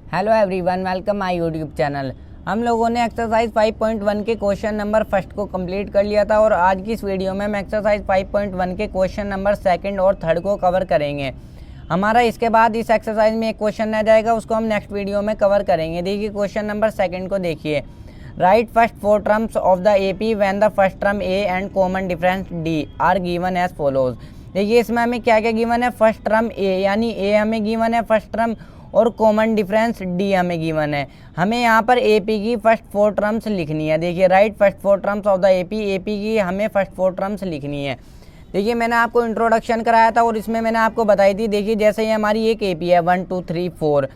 Hello everyone, welcome my YouTube channel. हम लोगों ने एक्सरसाइज 5.1 के क्वेश्चन नंबर फर्स्ट को कंप्लीट कर लिया था और आज की इस वीडियो में हम एक्सरसाइज 5.1 के क्वेश्चन नंबर सेकंड और थर्ड को कवर करेंगे। हमारा इसके बाद इस एक्सरसाइज में एक क्वेश्चन रह जाएगा, उसको हम नेक्स्ट वीडियो में कवर करेंगे। देखिए क्वेश्चन नंबर सेकंड को देखिए। Right first 4 terms of the AP when the first term A and common difference D are given as follows. देखिए इसमें हमें क्या क्या गिवन है। फर्स्ट टर्म A यानी A हमें गिवन है फर्स्ट टर्म, और कॉमन डिफरेंस D हमें गिवन है। हमें यहाँ पर AP की फर्स्ट 4 टर्म्स लिखनी है। देखिए right first 4 terms of the AP की हमें फर्स्ट 4 टर्म्स लिखनी है। देखिए मैंने आपको इंट्रोडक्शन कराया था और इसमें मैंने आपको बताई थी। देखिए जैसे ये हमारी एक AP है 1 2 3 4,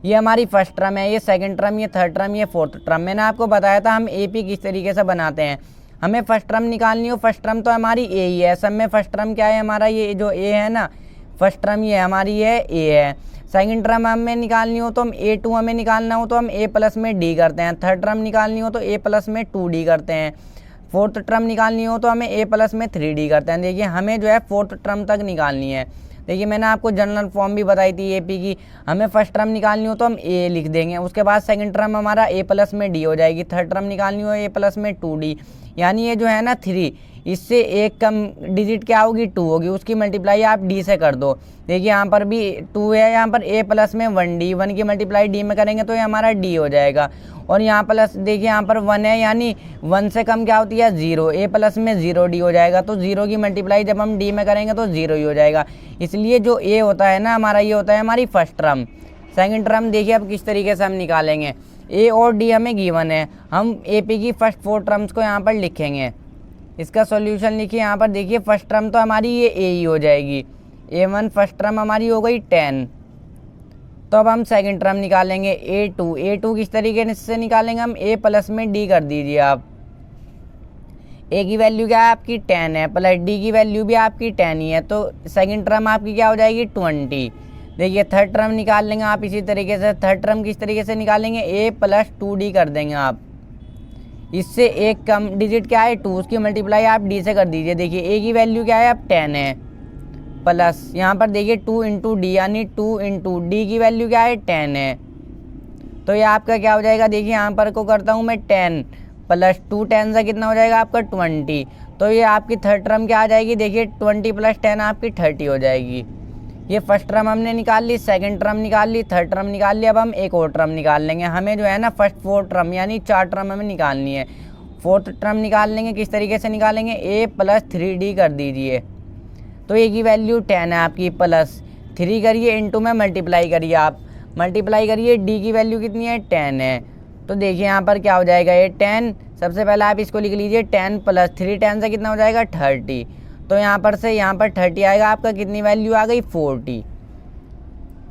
ये हमारी फर्स्ट टर्म है, ये सेकंड टर्म, ये थर्ड टर्म, ये फोर्थ टर्म। मैंने आपको बताया था हम AP किस तरीके से बनाते हैं। हमें फर्स्ट टर्म निकालनी हो। फर्स्ट टर्म तो हमारी A ही है। सब में फर्स्ट टर्म क्या है हमारा, ये जो A है ना, फर्स्ट टर्म ये हमारी है A है। सेकंड टर्म हमें निकालनी हो तो हम A2 हमें निकालना हो तो हम A प्लस में D करते हैं। थर्ड टर्म निकालनी हो तो A प्लस में 2D करते हैं। फोर्थ टर्म निकालनी हो तो हमें A प्लस में 3D करते हैं। देखिए हमें जो है फोर्थ टर्म तक निकालनी है। देखिए मैंने आपको जनरल फॉर्म भी बताई थी AP की। हमें फर्स्ट टर्म निकालनी हो तो हम A लिख देंगे। उसके बाद सेकंड टर्म हमारा A प्लस में D हो जाएगी। थर्ड टर्म निकालनी हो A प्लस में 2D, यानी ये जो है ना 3, इससे एक कम डिजिट क्या होगी 2 होगी, उसकी मल्टीप्लाई आप D से कर दो। देखिए यहाँ पर भी 2 है, यहाँ पर A प्लस में 1D, 1 की मल्टीप्लाई D में करेंगे तो ये हमारा D हो जाएगा। और यहाँ प्लस देखिए यहाँ पर 1 है, यानी 1 से कम क्या होती है 0, A प्लस में 0D हो जाएगा। तो 0 की मल्टीप्लाई जब हम D में करेंगे तो 0 ही हो जाएगा। इसलिए जो A होता है ना हमारा, ये होता है हमारी फर्स्ट टर्म। सेकंड टर्म देखिए अब किस तरीके से हम निकालेंगे। A और D हमें गिवन है। हम AP की फर्स्ट 4 टर्म्स को यहाँ पर लिखेंगे। इसका सॉल्यूशन लिखिए। यहाँ पर देखिए फर्स्ट टर्म तो हमारी ये A ही हो जाएगी। A1 फर्स्ट टर्म हमारी हो गई 10। तो अब हम सेकंड टर्म निकालेंगे A2 किस तरीके से निकालेंगे हम, A प्लस में D कर दीजिए आप। A की वैल्यू क्या है आपकी 10 है, प्लस D की वैल्यू भी आपकी 10 ही है। तो सेकंड टर्म आपकी क्या हो जाएगी 20। देखिए थर्ड टर्म निकाल लेंगे आप इसी तरीके से। थर्ड टर्म किस तरीके से निकालेंगे, A प्लस 2D कर देंगे आप। इससे एक कम डिजिट क्या है 2, उसकी मल्टीप्लाई आप D से कर दीजिए। देखिए A की वैल्यू क्या है अब 10 है, प्लस यहाँ पर देखिए 2 इंटू D, यानी 2 इंटू D की वैल्यू क्या है 10 है। तो ये आपका क्या हो जाएगा, देखिए यहाँ पर को करता हूँ मैं 10 प्लस 2, 10 से कितना हो जाएगा आपका 20। तो ये आपकी थर्ड टर्म क्या आ जाएगी, देखिए 20 प्लस 10 आपकी 30 हो जाएगी। ये फर्स्ट टर्म हमने निकाल ली, सेकंड टर्म निकाल ली, थर्ड टर्म निकाल ली। अब हम एक और टर्म निकाल लेंगे। हमें जो है ना फर्स्ट 4 टर्म यानी 4 टर्म हमें निकालनी है। फोर्थ टर्म निकाल लेंगे। किस तरीके से निकालेंगे, A प्लस 3D कर दीजिए। तो A की वैल्यू 10 है आपकी, प्लस 3 करिए, इंटू में मल्टीप्लाई करिए आप। मल्टीप्लाई करिए, D की वैल्यू कितनी है 10 है। तो देखिए यहाँ पर क्या हो जाएगा, ये 10, सबसे पहले आप इसको लिख लीजिए 10 प्लस 3, 10 से कितना हो जाएगा 30। तो यहाँ पर से यहाँ पर 30 आएगा आपका, कितनी वैल्यू आ गई 40।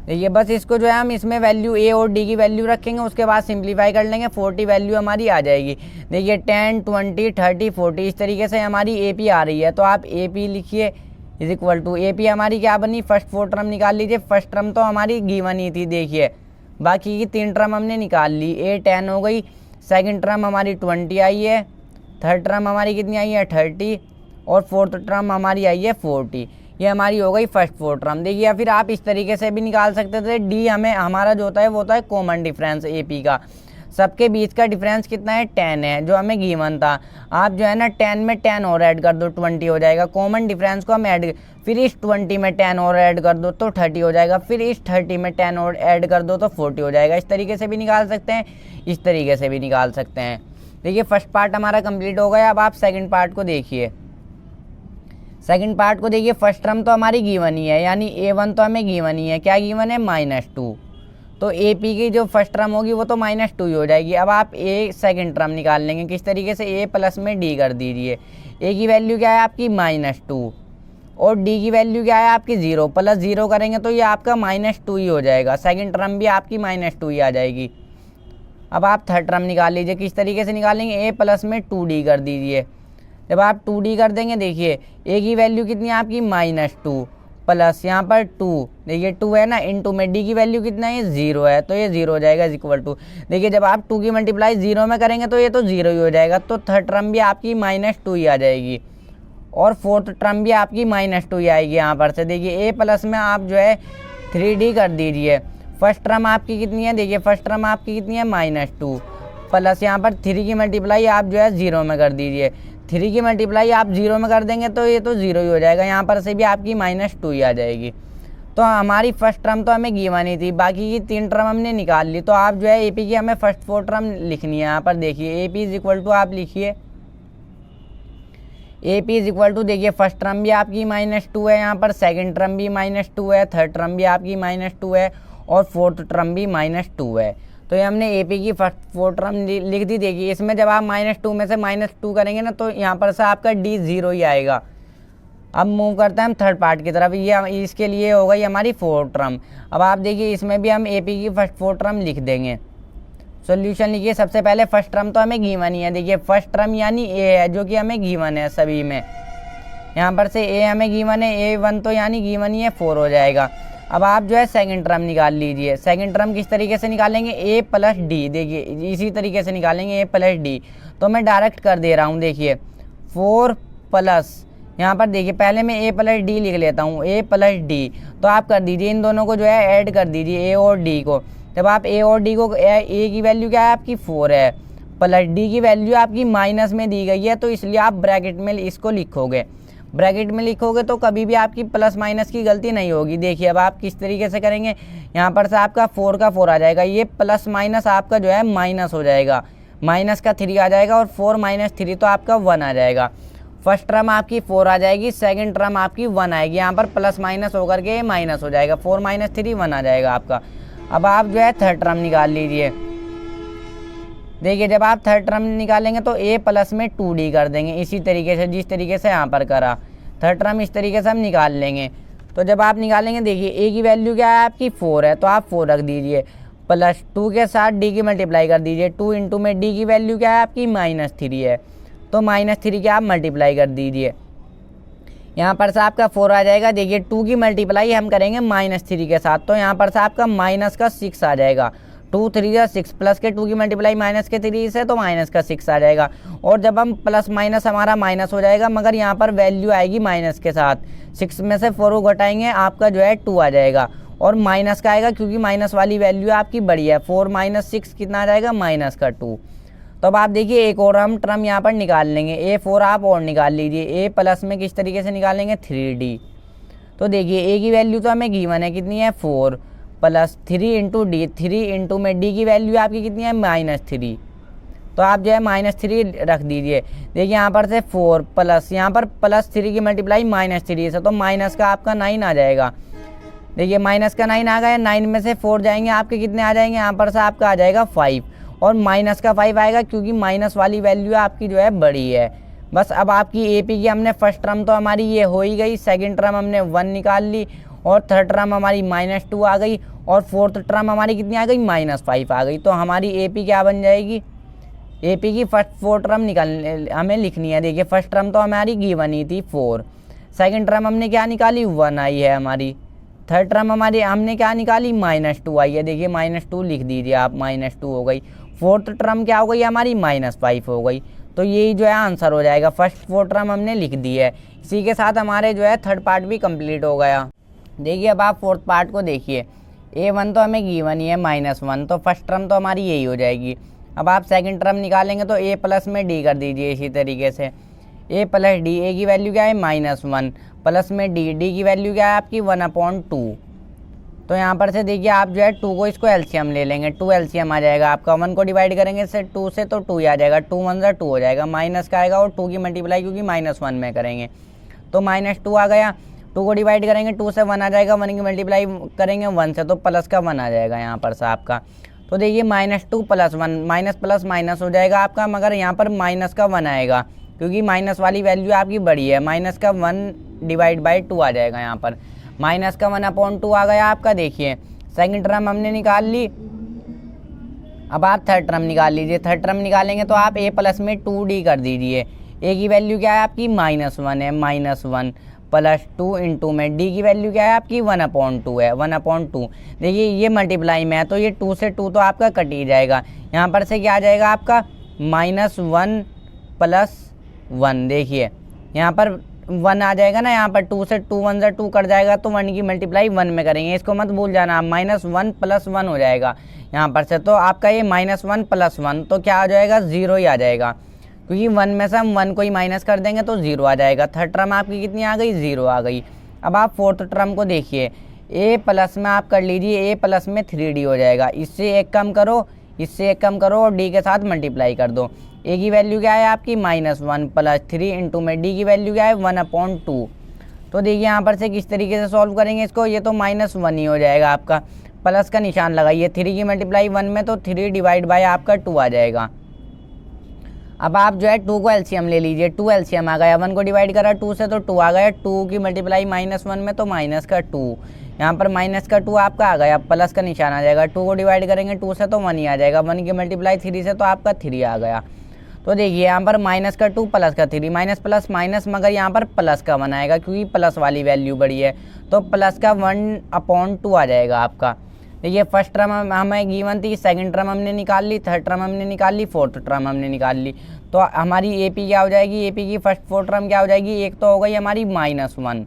देखिए बस इसको जो है हम इसमें वैल्यू A और D की वैल्यू रखेंगे, उसके बाद सिंप्लीफाई कर लेंगे, 40 वैल्यू हमारी आ जाएगी। देखिए 10 20 30 40 इस तरीके से हमारी AP आ रही है। तो आप AP लिखिए इज इक्वल टू AP हमारी क्या बनी, फर्स्ट 4 टर्म निकाल लीजिए। फर्स्ट टर्म तो हमारी गिवन ही थी, देखिए बाकी की 3 टर्म हमने निकाल ली। A 10 हो गई, सेकेंड टर्म हमारी 20 आई है, थर्ड टर्म हमारी कितनी आई है 30, और फोर्थ टर्म हमारी आई है 40। ये हमारी हो गई फर्स्ट 4 टर्म। देखिए या फिर आप इस तरीके से भी निकाल सकते थे। D हमें हमारा जो होता है वो होता है कॉमन डिफरेंस AP का। सबके बीच का डिफरेंस कितना है 10 है, जो हमें गिवन था। आप जो है ना 10 में 10 और ऐड कर दो, 20 हो जाएगा। कॉमन डिफरेंस को हम ऐड, फिर इस 20 में 10 और ऐड कर दो तो 30 हो जाएगा। फिर इस 30 में 10 और ऐड कर दो तो 40 हो जाएगा। इस तरीके से भी निकाल सकते हैं, इस तरीके से भी निकाल सकते हैं। देखिए फर्स्ट पार्ट हमारा कंप्लीट हो गया। अब आप सेकंड पार्ट को देखिए। सेकंड पार्ट को देखिए, फर्स्ट टर्म तो हमारी गिवन ही है, यानी A1 तो हमें गिवन ही है। क्या गिवन है, -2। तो AP की जो फर्स्ट टर्म होगी वो तो -2 ही हो जाएगी। अब आप A सेकंड टर्म निकाल लेंगे। किस तरीके से, A प्लस में D कर दीजिए। A की वैल्यू क्या है आपकी -2, और D की वैल्यू क्या है आपकी 0, प्लस 0 करेंगे तो ये आपका -2 ही हो जाएगा। सेकंड टर्म भी आपकी -2 ही आ जाएगी। अब आप थर्ड टर्म निकाल लीजिए। किस तरीके से निकालेंगे, A प्लस में 2D कर दीजिए। जब आप 2D कर देंगे, देखिए A की वैल्यू कितनी है आपकी -2, प्लस यहाँ पर 2, देखिए 2 है ना, इंटू में D की वैल्यू कितना है 0 है, तो ये 0 हो जाएगा इज इक्वल टू। देखिए जब आप 2 की मल्टीप्लाई 0 में करेंगे तो ये तो 0 ही हो जाएगा। तो थर्ड टर्म भी आपकी -2 ही आ जाएगी, और फोर्थ टर्म भी आपकी -2 ही आएगी। यहाँ पर से देखिए A प्लस में आप जो है 3D कर दीजिए। फर्स्ट टर्म आपकी कितनी है, देखिए फर्स्ट टर्म आपकी कितनी है -2 प्लस यहाँ पर 3 की मल्टीप्लाई आप जो है 0 में कर दीजिए। 3 की मल्टीप्लाई आप 0 में कर देंगे तो ये तो 0 ही हो जाएगा, यहाँ पर से भी आपकी -2 ही आ जाएगी। तो हमारी फर्स्ट टर्म तो हमें गिवन ही थी, बाकी की 3 टर्म हमने निकाल ली। तो आप जो है AP की हमें फर्स्ट 4 टर्म लिखनी है। यहाँ पर देखिए AP = आप लिखिए AP = देखिए फर्स्ट टर्म भी आपकी -2 है, यहाँ पर सेकंड टर्म भी -2 है, थर्ड टर्म भी आपकी -2 है और फोर्थ टर्म भी -2 है। तो ये हमने AP की फर्स्ट 4 टर्म लिख दी। देखिए इसमें जब आप -2 में से -2 करेंगे ना तो यहाँ पर से आपका D 0 ही आएगा। अब मूव करते हैं हम थर्ड पार्ट की तरफ। ये इसके लिए हो गई हमारी 4 टर्म। अब आप देखिए इसमें भी हम AP की फर्स्ट 4 टर्म लिख देंगे। सॉल्यूशन लिखिए। सबसे पहले फर्स्ट टर्म तो हमें गिवन ही है, देखिए फर्स्ट टर्म यानी A है जो कि हमें गिवन है सभी में। यहाँ पर से A हमें गिवन है, A1 तो यानी गिवन ही है 4 हो जाएगा। अब आप जो है सेकंड टर्म निकाल लीजिए। सेकंड टर्म किस तरीके से निकालेंगे, A + D, देखिए इसी तरीके से निकालेंगे A + D। तो मैं डायरेक्ट कर दे रहा हूँ, देखिए 4 प्लस यहाँ पर देखिए पहले मैं A + D लिख लेता हूँ, A + D। तो आप कर दीजिए इन दोनों को जो है ऐड कर दीजिए A और D को। जब आप A और D को, A की वैल्यू क्या है आपकी 4 है प्लस D की वैल्यू आपकी माइनस में दी गई है, तो इसलिए आप ब्रैकेट में इसको लिखोगे। ब्रैकेट में लिखोगे तो कभी भी आपकी प्लस माइनस की गलती नहीं होगी। देखिए अब आप किस तरीके से करेंगे, यहाँ पर से आपका 4 का 4 आ जाएगा, ये प्लस माइनस आपका जो है माइनस हो जाएगा, माइनस का 3 आ जाएगा और 4 - 3 तो आपका 1 आ जाएगा। फर्स्ट टर्म आपकी 4 आ जाएगी, सेकंड टर्म आपकी 1 आएगी। यहाँ पर प्लस माइनस होकर के माइनस हो जाएगा, 4 - 3 1 आ जाएगा आपका। अब आप जो है थर्ड टर्म निकाल लीजिए। देखिए जब आप थर्ड टर्म निकालेंगे तो A प्लस में 2D कर देंगे, इसी तरीके से जिस तरीके से यहाँ पर करा। थर्ड टर्म इस तरीके से हम निकाल लेंगे। तो जब आप निकालेंगे देखिए A की वैल्यू क्या है आपकी 4 है, तो आप 4 रख दीजिए प्लस 2 के साथ D की मल्टीप्लाई कर दीजिए। 2 × में D की वैल्यू क्या है आपकी -3 है, तो -3 के आप मल्टीप्लाई कर दीजिए। यहाँ पर से आपका 4 आ जाएगा। देखिए 2 की मल्टीप्लाई हम करेंगे -3 के साथ, तो यहाँ पर से आपका -6 आ जाएगा। 2 3 या 6 प्लस के 2 की मल्टीप्लाई -3 से तो -6 आ जाएगा। और जब हम प्लस माइनस हमारा माइनस हो जाएगा, मगर यहाँ पर वैल्यू आएगी माइनस के साथ। 6 में से 4 को घटाएंगे आपका जो है 2 आ जाएगा और माइनस का आएगा क्योंकि माइनस वाली वैल्यू आपकी बड़ी है। 4 - 6 कितना आ जाएगा, -2। तो अब आप देखिए एक और हम टर्म यहाँ पर निकाल लेंगे, A4 आप और निकाल लीजिए। A प्लस में किस तरीके से निकालेंगे 3D। तो देखिए A की वैल्यू तो हमें गिवन है, कितनी है 4 प्लस 3 × D। 3 × में D की वैल्यू आपकी कितनी है -3, तो आप जो है -3 रख दीजिए। देखिए यहाँ पर से 4 प्लस यहाँ पर +3 की मल्टीप्लाई -3 से, तो माइनस का आपका 9 आ जाएगा। देखिए माइनस का 9 आ गया, 9 में से 4 जाएंगे आपके कितने आ जाएंगे, यहाँ पर से आपका आ जाएगा 5 और माइनस का 5 आएगा क्योंकि माइनस वाली वैल्यू आपकी जो है बड़ी है। बस अब आपकी AP की हमने फर्स्ट टर्म तो हमारी ये हो ही गई, सेकंड टर्म हमने 1 निकाल ली और थर्ड टर्म हमारी -2 आ गई और फोर्थ टर्म हमारी कितनी आ गई, -5 आ गई। तो हमारी AP क्या बन जाएगी, AP की फर्स्ट 4 टर्म हमें लिखनी है। देखिए फर्स्ट टर्म तो हमारी गिवन ही थी 4, सेकंड टर्म हमने क्या निकाली 1 आई है हमारी, थर्ड टर्म हमारी हमने क्या निकाली -2 आई है। देखिए -2 लिख दीजिए आप, -2 हो गई। फोर्थ टर्म क्या हो गई हमारी -5 हो गई। तो यही जो है आंसर हो जाएगा। फर्स्ट 4 टर्म हमने लिख दी है। इसी के साथ हमारे जो है थर्ड पार्ट भी कंप्लीट हो गया। देखिए अब आप फोर्थ पार्ट को देखिए। A1 तो हमें गिवन ही है -1, तो फर्स्ट टर्म तो हमारी यही हो जाएगी। अब आप सेकंड टर्म निकालेंगे तो A प्लस में D कर दीजिए इसी तरीके से। A + D, A की वैल्यू क्या है -1 प्लस में D की वैल्यू क्या है आपकी 1/2। तो यहाँ पर से देखिए आप जो है 2 को इसको एलसीएम ले लेंगे, 2 एलसीएम आ जाएगा आपका। 1 को डिवाइड करेंगे से 2 से तो 2 ही आ जाएगा, 2 × 1 = 2 हो जाएगा। माइनस का आएगा और 2 की मल्टीप्लाई क्योंकि -1 में करेंगे तो -2 आ गया। 2 को डिवाइड करेंगे 2 से 1 आ जाएगा, 1 की मल्टीप्लाई करेंगे 1 से तो प्लस का 1 आ जाएगा यहाँ पर से आपका। तो देखिए -2 + 1 माइनस प्लस माइनस हो जाएगा आपका, मगर यहाँ पर माइनस का 1 आएगा क्योंकि माइनस वाली वैल्यू आपकी बड़ी है। -1 / 2 आ जाएगा यहाँ पर, -1/2 आ गया आपका। देखिए सेकंड टर्म हमने निकाल ली। अब आप थर्ड टर्म निकाल लीजिए। थर्ड टर्म निकालेंगे तो आप A प्लस में 2D कर दीजिए। A की वैल्यू क्या है आपकी -1 है, -1 प्लस 2 × में D की वैल्यू क्या है आपकी 1/2 है, 1/2। देखिए ये मल्टीप्लाई में है तो ये 2 से 2 तो आपका कट ही जाएगा। यहाँ पर से क्या आ जाएगा आपका -1 + 1। देखिए यहाँ पर 1 आ जाएगा ना, यहाँ पर 2 से 2 1 से 2 कट जाएगा तो 1 की मल्टीप्लाई 1 में करेंगे, इसको मत भूल जाना। -1 + 1 हो जाएगा यहाँ पर से, तो आपका ये -1 + 1 तो क्या आ जाएगा, 0 ही आ जाएगा, क्योंकि 1 में से हम 1 को ही माइनस कर देंगे तो 0 आ जाएगा। थर्ड टर्म आपकी कितनी आ गई, 0 आ गई। अब आप फोर्थ टर्म को देखिए, a प्लस में आप कर लीजिए, a प्लस में 3d हो जाएगा, इससे एक कम करो, इससे एक कम करो और d के साथ मल्टीप्लाई कर दो। a की वैल्यू क्या है आपकी, -1 + 3 इंटू में d की वैल्यू क्या है, 1/2। तो देखिए यहाँ पर से किस तरीके से सॉल्व करेंगे इसको, ये तो -1 ही हो जाएगा आपका, प्लस का निशान लगाइए, 3 की मल्टीप्लाई 1 में तो 3 डिवाइड बाय आपका 2 आ जाएगा। अब आप जो है 2 को एलसीएम ले लीजिए, 2 एलसीएम आ गया, 1 को डिवाइड करा 2 से तो 2 आ गया, 2 की मल्टीप्लाई -1 में तो माइनस का 2, यहाँ पर माइनस का 2 आपका आ गया, प्लस का निशान आ जाएगा, 2 को डिवाइड करेंगे 2 से तो 1 ही आ जाएगा, 1 की मल्टीप्लाई 3 से तो आपका 3 आ गया। तो देखिए यहाँ पर -2 प्लस का 3, माइनस प्लस माइनस, मगर यहाँ पर प्लस का 1 आएगा क्योंकि प्लस वाली वैल्यू बड़ी है, तो प्लस का 1/2 आ जाएगा आपका। देखिए फर्स्ट टर्म हमें गिवन थी, सेकंड टर्म हमने निकाल ली, थर्ड टर्म हमने निकाल ली, फोर्थ टर्म हमने निकाल ली। तो हमारी एपी क्या हो जाएगी, एपी की फर्स्ट फोर्थ टर्म क्या हो जाएगी, एक तो हो गई हमारी -1,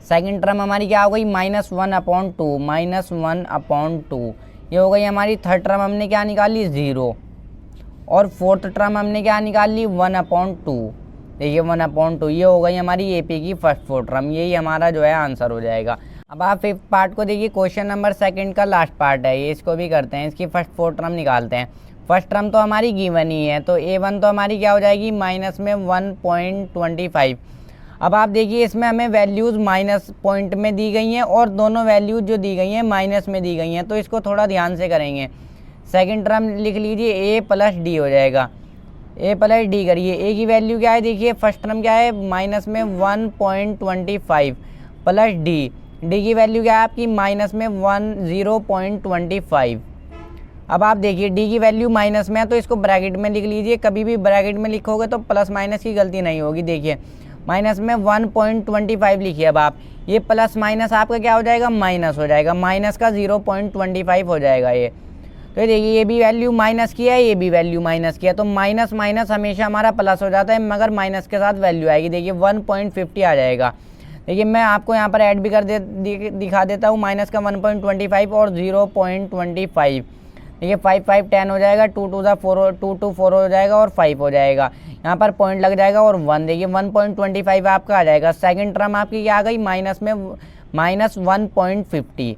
सेकंड टर्म हमारी क्या हो गई, -1/2, -1/2, ये हो गई हमारी। थर्ड टर्म हमने क्या निकाली, 0, और फोर्थ टर्म हमने क्या निकाल ली, 1/2। देखिए 1/2, ये हो गई हमारी एपी की फर्स्ट फोर्थ टर्म, यही हमारा जो है आंसर हो जाएगा। अब आप फिफ्थ पार्ट को देखिए, क्वेश्चन नंबर सेकंड का लास्ट पार्ट है ये, इसको भी करते हैं, इसकी फर्स्ट फोर्थ टर्म निकालते हैं। फर्स्ट टर्म तो हमारी गिवन ही है, तो a1 तो हमारी क्या हो जाएगी, माइनस में 1.25। अब आप देखिए इसमें हमें वैल्यूज़ माइनस पॉइंट में दी गई हैं और दोनों वैल्यूज़ जो दी गई हैं माइनस में दी गई हैं, तो इसको थोड़ा ध्यान से करेंगे। सेकंड टर्म लिख लीजिए, a + d हो जाएगा, a + d करिए, a की वैल्यू क्या है, देखिए फर्स्ट टर्म क्या है, माइनस में 1.25 प्लस d की वैल्यू क्या है आपकी, माइनस में 0.25। अब आप देखिए d की वैल्यू माइनस में है तो इसको ब्रैकेट में लिख लीजिए, कभी भी ब्रैकेट में लिखोगे तो प्लस माइनस की गलती नहीं होगी। देखिए माइनस में 1.25 लिखिए, अब आप ये प्लस माइनस आपका क्या हो जाएगा, माइनस हो जाएगा, माइनस का 0.25 हो जाएगा ये। तो देखिए ये भी वैल्यू माइनस की है, ये भी वैल्यू माइनस की है, तो माइनस माइनस हमेशा हमारा प्लस हो जाता है, मगर माइनस के साथ वैल्यू आएगी। देखिए 1.50 आ जाएगा। देखिए मैं आपको यहाँ पर ऐड भी कर दिखा देता हूँ, माइनस का 1.25 और 0.25। देखिए 5 5 10 हो जाएगा, 2 2 4 2 2 4 हो जाएगा और 5 हो जाएगा, यहाँ पर पॉइंट लग जाएगा और 1। देखिए 1.25 आपका आ जाएगा। सेकंड टर्म आपकी क्या आ गई, माइनस में -1.50।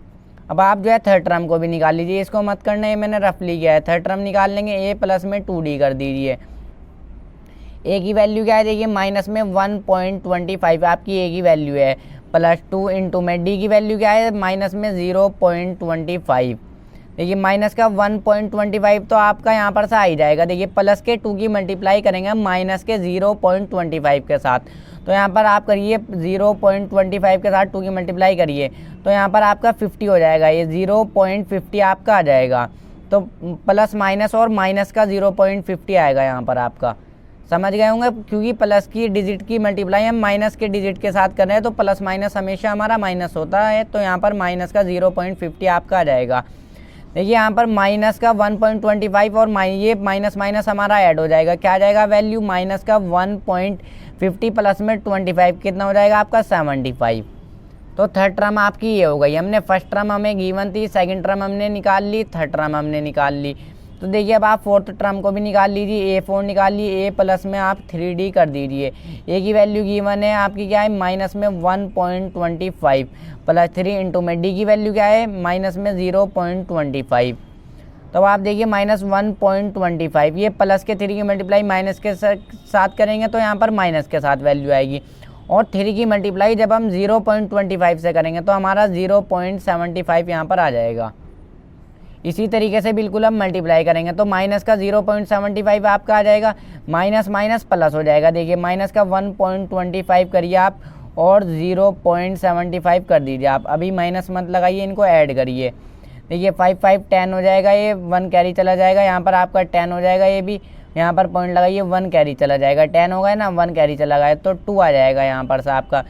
अब आप जो है थर्ड टर्म को भी निकाल लीजिए, इसको मत करना है, मैंने रफली किया है। थर्ड टर्म निकाल लेंगे, a प्लस में 2d कर दीजिए। a की वैल्यू क्या है, देखिए माइनस में 1.25 आपकी a की वैल्यू है, प्लस 2 इंटू में d की वैल्यू क्या है, माइनस में 0.25। देखिए माइनस का 1.25 तो आपका यहाँ पर से आ ही जाएगा। देखिए प्लस के 2 की मल्टीप्लाई करेंगे माइनस के 0.25 के साथ, तो यहाँ पर आप करिए 0.25 के साथ 2 की मल्टीप्लाई करिए, तो यहाँ पर आपका 50 हो जाएगा, ये 0.50 आपका आ जाएगा। तो प्लस माइनस और माइनस का 0.50 आएगा यहाँ पर आपका, समझ गए होंगे, क्योंकि प्लस की डिजिट की मल्टीप्लाई हम माइनस के डिजिट के साथ कर रहे हैं, तो प्लस माइनस हमेशा हमारा माइनस होता है, तो यहाँ पर माइनस का 0.50 आपका आ जाएगा। देखिए यहाँ पर माइनस का 1.25 और ये माइनस माइनस हमारा ऐड हो जाएगा, क्या आ जाएगा वैल्यू, माइनस का 1.50 प्लस में 25 कितना हो जाएगा आपका, 75। तो थर्ड टर्म आपकी ये हो गई। हमने फर्स्ट टर्म हमें गिवन थी, सेकंड टर्म हमने निकाल ली, थर्ड टर्म हमने निकाल ली। तो देखिए अब आप फोर्थ टर्म को भी निकाल लीजिए, a4 निकाल लीजिए, a प्लस में आप 3d कर दीजिए। a की वैल्यू गिवन है आपकी क्या है, माइनस में 1.25 प्लस 3 इंटू में d की वैल्यू क्या है, माइनस में 0.25। तो आप देखिए माइनस 1.25, ये प्लस के 3 की मल्टीप्लाई माइनस के साथ करेंगे तो यहाँ पर माइनस के साथ वैल्यू आएगी, और 3 की मल्टीप्लाई जब हम 0.25 से करेंगे तो हमारा 0.75 यहाँ पर आ जाएगा। इसी तरीके से बिल्कुल हम मल्टीप्लाई करेंगे तो माइनस का 0.75 आपका आ जाएगा, माइनस माइनस प्लस हो जाएगा। देखिए माइनस का 1.25 करिए आप और 0.75 कर दीजिए आप, अभी माइनस मत लगाइए, इनको ऐड करिए। देखिए 5 5 10 हो जाएगा, ये 1 कैरी चला जाएगा, यहाँ पर आपका 10 हो जाएगा, ये भी यहाँ पर पॉइंट लगाइए, 1 कैरी चला जाएगा, 10 हो गया ना, 1 कैरी चला गया तो 2 आ जाएगा यहाँ पर से आपका,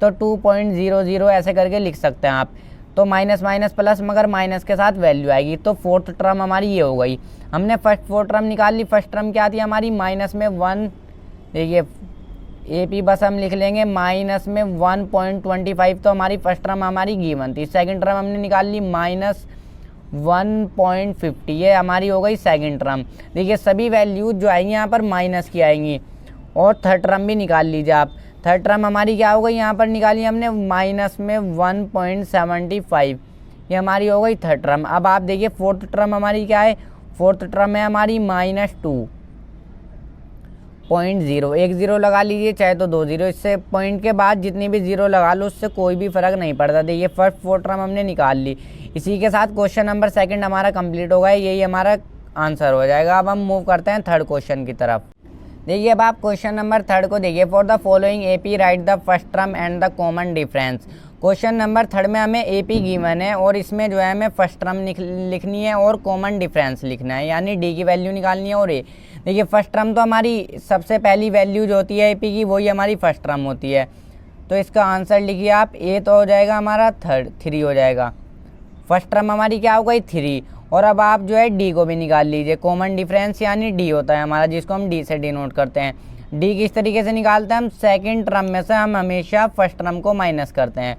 तो 2.00 ऐसे करके लिख सकते हैं आप। तो माइनस माइनस प्लस, मगर माइनस के साथ वैल्यू आएगी। तो फोर्थ टर्म हमारी ये हो गई। हमने फर्स्ट फोर्थ टर्म निकाल ली। फर्स्ट टर्म क्या थी हमारी, माइनस में 1, देखिए AP बस हम लिख लेंगे माइनस में 1.25, तो हमारी फर्स्ट टर्म हमारी गिवन थी। सेकंड टर्म हमने निकाल ली -1.50, ये हमारी हो गई सेकंड टर्म। देखिए सभी वैल्यूज जो आएंगी यहाँ पर माइनस की आएंगी। और थर्ड टर्म भी निकाल लीजिए आप। थर्ड टर्म हमारी क्या हो गई, यहाँ पर निकाली हमने माइनस में 1.75, ये हमारी हो गई थर्ड टर्म। अब आप देखिए फोर्थ टर्म हमारी क्या है, फोर्थ टर्म है हमारी -2.0, एक ज़ीरो लगा लीजिए चाहे तो 2 ज़ीरो, इससे पॉइंट के बाद जितनी भी ज़ीरो लगा लो उससे कोई भी फ़र्क नहीं पड़ता। देखिए फर्स्ट फोर्थ टर्म हमने निकाल ली। इसी के साथ क्वेश्चन नंबर सेकंड हमारा कंप्लीट हो गया, यही हमारा आंसर हो जाएगा। अब हम मूव करते हैं थर्ड क्वेश्चन की तरफ। देखिए अब आप क्वेश्चन नंबर थर्ड को देखिए। For the following AP right the first term and the common difference. Question number third में हमें AP गिवन है और इसमें जो है हमें फर्स्ट टर्म लिखनी है और कॉमन डिफरेंस लिखना है, यानी D की वैल्यू निकालनी है और A। देखिए फर्स्ट टर्म तो हमारी सबसे पहली वैल्यू जो होती है AP की वही हमारी फर्स्ट टर्म होती है, तो इसका आंसर लिखिए आप। A तो हो जाएगा हमारा 3 हो जाएगा। फर्स्ट टर्म हमारी क्या हो गई 3। और अब आप जो है D को भी निकाल लीजिए। कॉमन डिफरेंस यानी D होता है हमारा, जिसको हम D से डिनोट करते हैं। D किस तरीके से निकालते हैं हम, सेकंड टर्म में से हम हमेशा फर्स्ट टर्म को माइनस करते हैं,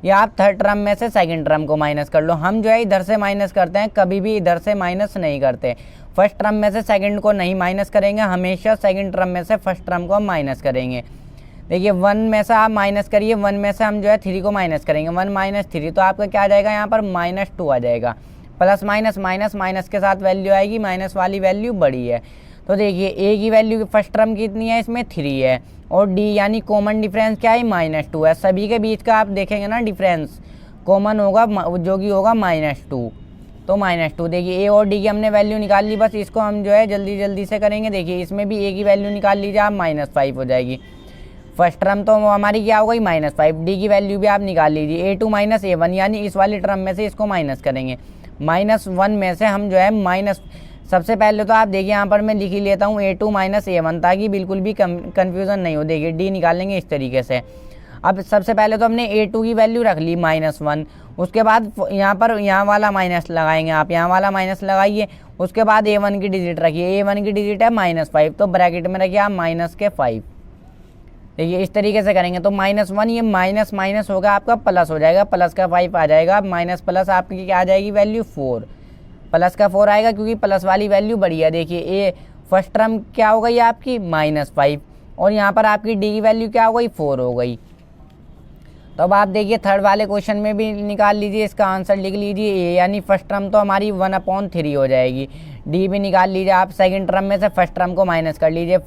या आप थर्ड टर्म में से सेकंड टर्म को माइनस कर लो। हम जो है इधर से माइनस करते हैं, कभी भी इधर से माइनस नहीं करते। फर्स्ट टर्म में से सेकंड को नहीं माइनस करेंगे, हमेशा सेकंड टर्म में से फर्स्ट टर्म को हम माइनस करेंगे। देखिए 1 में से आप माइनस करिए, 1 में से हम जो है 3 को माइनस करेंगे। 1 - 3 तो आपका क्या आ जाएगा, यहाँ पर -2 आ जाएगा। प्लस माइनस माइनस माइनस के साथ वैल्यू आएगी, माइनस वाली वैल्यू बड़ी है। तो देखिए A की वैल्यू फर्स्ट टर्म कितनी है, इसमें 3 है। और D यानी कॉमन डिफरेंस क्या है, -2 है। सभी के बीच का आप देखेंगे ना डिफरेंस कॉमन होगा, जो कि होगा -2, तो -2। देखिए A और D की हमने वैल्यू निकाल ली, बस इसको हम जो है जल्दी जल्दी से करेंगे। देखिए इसमें भी A की वैल्यू निकाल लीजिए आप, -5 हो जाएगी। फर्स्ट टर्म तो हमारी क्या हो गई -5, D की वैल्यू भी आप निकाल लीजिए। A2 - A1 यानी इस वाली टर्म में से इसको माइनस करेंगे। -1 में से हम जो है माइनस, सबसे पहले तो आप देखिए यहाँ पर मैं लिख ही लेता हूँ A2 - A1, ताकि बिल्कुल भी कन्फ्यूज़न नहीं हो। देखिए D निकालेंगे इस तरीके से। अब सबसे पहले तो हमने A2 की वैल्यू रख ली -1, उसके बाद यहाँ पर यहाँ वाला माइनस लगाएंगे आप, यहाँ वाला माइनस लगाइए। उसके बाद A1 की डिजिट रखिए, A1 की डिजिट है -5, तो ब्रैकेट में रखिए आप -5। देखिए इस तरीके से करेंगे तो -1, ये माइनस माइनस होगा आपका प्लस हो जाएगा, प्लस का 5 आ जाएगा। माइनस प्लस आपकी क्या आ जाएगी वैल्यू 4, प्लस का 4 आएगा क्योंकि प्लस वाली वैल्यू बड़ी है। देखिए A फर्स्ट टर्म क्या हो गई आपकी -5, और यहाँ पर आपकी D की वैल्यू क्या हो गई 4 हो गई। तो अब आप देखिए थर्ड वाले क्वेश्चन में भी निकाल लीजिए, इसका आंसर लिख लीजिए A, यानी फर्स्ट टर्म तो हमारी 1/3 हो जाएगी। D भी निकाल लीजिए आप, सेकेंड टर्म में से फर्स्ट टर्म को माइनस कर लीजिए,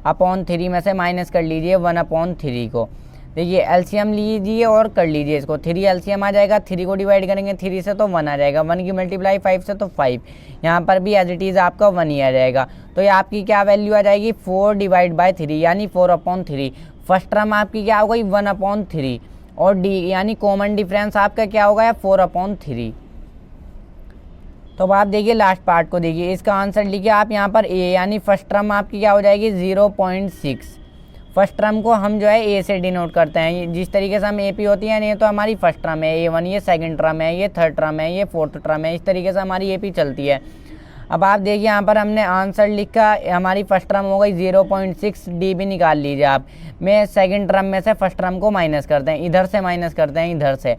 5/3 में से माइनस कर लीजिए 1/3 को। देखिए एलसीएम लीजिए और कर लीजिए इसको, 3 एलसीएम आ जाएगा, 3 को डिवाइड करेंगे 3 से तो 1 आ जाएगा, 1 की मल्टीप्लाई 5 से तो 5, यहाँ पर भी एज इट इज़ आपका 1 ही आ जाएगा। तो ये आपकी क्या वैल्यू आ जाएगी 4/3 यानी 4/3। फर्स्ट टर्म आपकी क्या हो गई 1/3, और D यानी कॉमन डिफरेंस आपका क्या होगा 4/3। तो अब आप देखिए लास्ट पार्ट को देखिए, इसका आंसर लिखिए आप यहाँ पर A, यानी फर्स्ट टर्म आपकी क्या हो जाएगी 0.6। फर्स्ट टर्म को हम जो है A से डिनोट करते हैं, जिस तरीके से हम AP होती है, ये तो हमारी फर्स्ट टर्म है A1, ये सेकंड टर्म है, ये थर्ड टर्म है, ये फोर्थ टर्म है, इस तरीके से हमारी AP चलती है। अब आप देखिए यहाँ पर हमने आंसर लिखा, हमारी फर्स्ट टर्म हो गई 0.6, D भी निकाल लीजिए आप। मैं सेकंड टर्म में से फर्स्ट टर्म को माइनस करते हैं, इधर से माइनस करते हैं इधर से,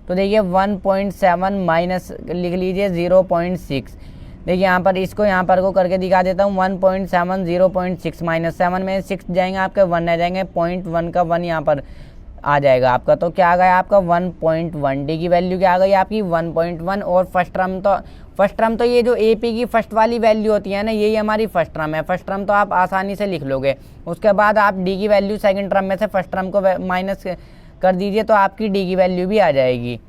तो देखिए 1.7 माइनस लिख लीजिए 0.6। देखिए यहाँ पर इसको यहाँ पर को करके दिखा देता हूँ, 1.7 0.6 माइनस 7 में 6 जाएंगे आपके 1 आ जाएंगे, 0.1 का 1 यहाँ पर आ जाएगा आपका, तो क्या आ गया आपका 1.1। D की वैल्यू क्या आ गई आपकी 1.1। और फर्स्ट टर्म तो ये जो AP की फर्स्ट वाली वैल्यू होती है ना, यही हमारी फर्स्ट टर्म है। फर्स्ट टर्म तो आप आसानी से लिख लोगे, उसके बाद आप D की वैल्यू सेकंड टर्म में से फर्स्ट टर्म को माइनस कर दीजिए तो आपकी D की वैल्यू भी आ जाएगी।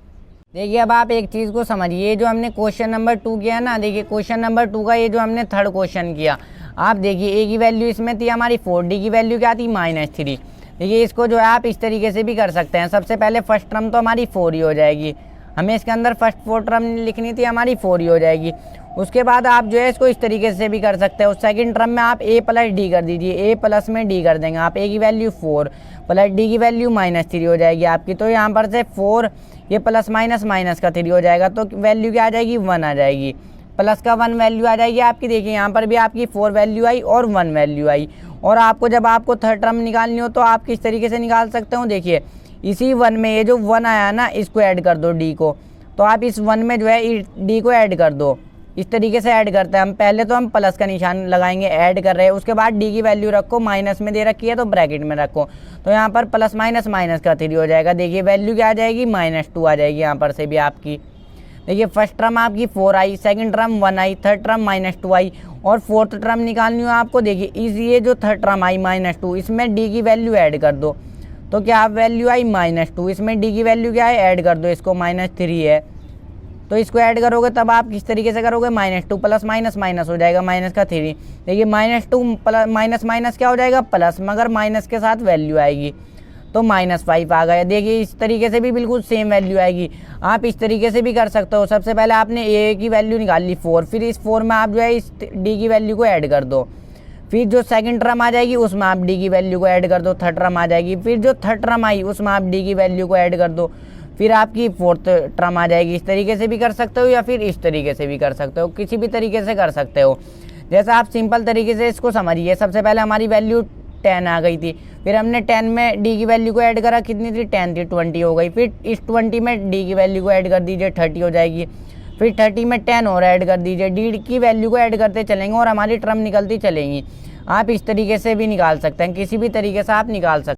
देखिए अब आप एक चीज़ को समझिए, जो हमने क्वेश्चन नंबर 2 किया ना, देखिए क्वेश्चन नंबर 2 का ये जो हमने थर्ड क्वेश्चन किया, आप देखिए A की वैल्यू इसमें थी हमारी 4, D की वैल्यू क्या थी -3। देखिए इसको जो है आप इस तरीके से भी कर सकते हैं। सबसे पहले फर्स्ट टर्म तो हमारी 4 ही हो जाएगी, हमें इसके अंदर फर्स्ट 4 टर्म लिखनी थी, हमारी 4 ही हो जाएगी। उसके बाद आप जो है इसको इस तरीके से भी कर सकते हैं, उस सेकंड टर्म में आप A प्लस D कर दीजिए, A प्लस में D कर देंगे आप। A की वैल्यू 4 प्लस D की वैल्यू -3 हो जाएगी आपकी, तो यहाँ पर से 4 ये प्लस माइनस का 3 हो जाएगा, तो वैल्यू क्या आ जाएगी 1 आ जाएगी, प्लस का 1 वैल्यू आ जाएगी आपकी। देखिए यहाँ पर भी आपकी 4 वैल्यू आई और 1 वैल्यू आई, और आपको जब आपको थर्ड टर्म निकालनी हो तो आप किस तरीके से निकाल सकते हो, देखिए इसी 1 में ये जो 1 आया ना इसको ऐड कर दो डी को, तो आप इस 1 में जो है डी को ऐड कर दो। इस तरीके से ऐड करते हैं हम। पहले तो हम प्लस का निशान लगाएंगे, ऐड कर रहे हैं, उसके बाद डी की वैल्यू रखो, माइनस में दे रखी है तो ब्रैकेट में रखो, तो यहाँ पर प्लस माइनस माइनस का 3 हो जाएगा। देखिए वैल्यू क्या आ जाएगी, -2 आ जाएगी यहाँ पर से भी आपकी। देखिए फर्स्ट टर्म आपकी 4 आई, सेकंड टर्म 1 आई, थर्ड टर्म -2 आई, और फोर्थ टर्म निकालनी हो आपको, देखिए इस ये जो थर्ड टर्म आई -2, इसमें डी की वैल्यू ऐड कर दो, तो क्या वैल्यू आई -2, इसमें डी की वैल्यू क्या है, ऐड कर दो, इसको -3 है, तो इसको ऐड करोगे तब आप किस तरीके से करोगे, -2 प्लस माइनस माइनस हो जाएगा, माइनस का 3। देखिए -2 प्लस माइनस माइनस क्या हो जाएगा, प्लस, मगर माइनस के साथ वैल्यू आएगी, तो -5 आ गया। देखिए इस तरीके से भी बिल्कुल सेम वैल्यू आएगी। आप इस तरीके से भी कर सकते हो। सबसे पहले आपने ए की वैल्यू निकाल ली 4, फिर इस 4 में आप जो है इस डी की वैल्यू को ऐड कर दो, फिर जो सेकंड टर्म आ जाएगी उसमें आप डी की वैल्यू को ऐड कर दो, थर्ड टर्म आ जाएगी, फिर जो थर्ड टर्म आई उसमें आप डी की वैल्यू को ऐड कर दो, फिर आपकी फोर्थ टर्म आ जाएगी। इस तरीके से भी कर सकते हो या फिर इस तरीके से भी कर सकते हो, किसी भी तरीके से कर सकते हो। जैसा आप सिंपल तरीके से इसको समझिए। सबसे पहले हमारी वैल्यू 10 आ गई थी, फिर हमने 10 में डी की वैल्यू को ऐड करा, कितनी थी, 10 थी, 20 हो गई, फिर इस 20 में डी की वैल्यू को ऐड कर दीजिए, 30 हो जाएगी, फिर 30 में 10 और ऐड कर दीजिए, डी की वैल्यू को ऐड करते चलेंगे और हमारी टर्म निकलती चलेंगी। आप इस तरीके से भी निकाल सकते हैं, किसी भी तरीके से आप निकाल सकते हैं।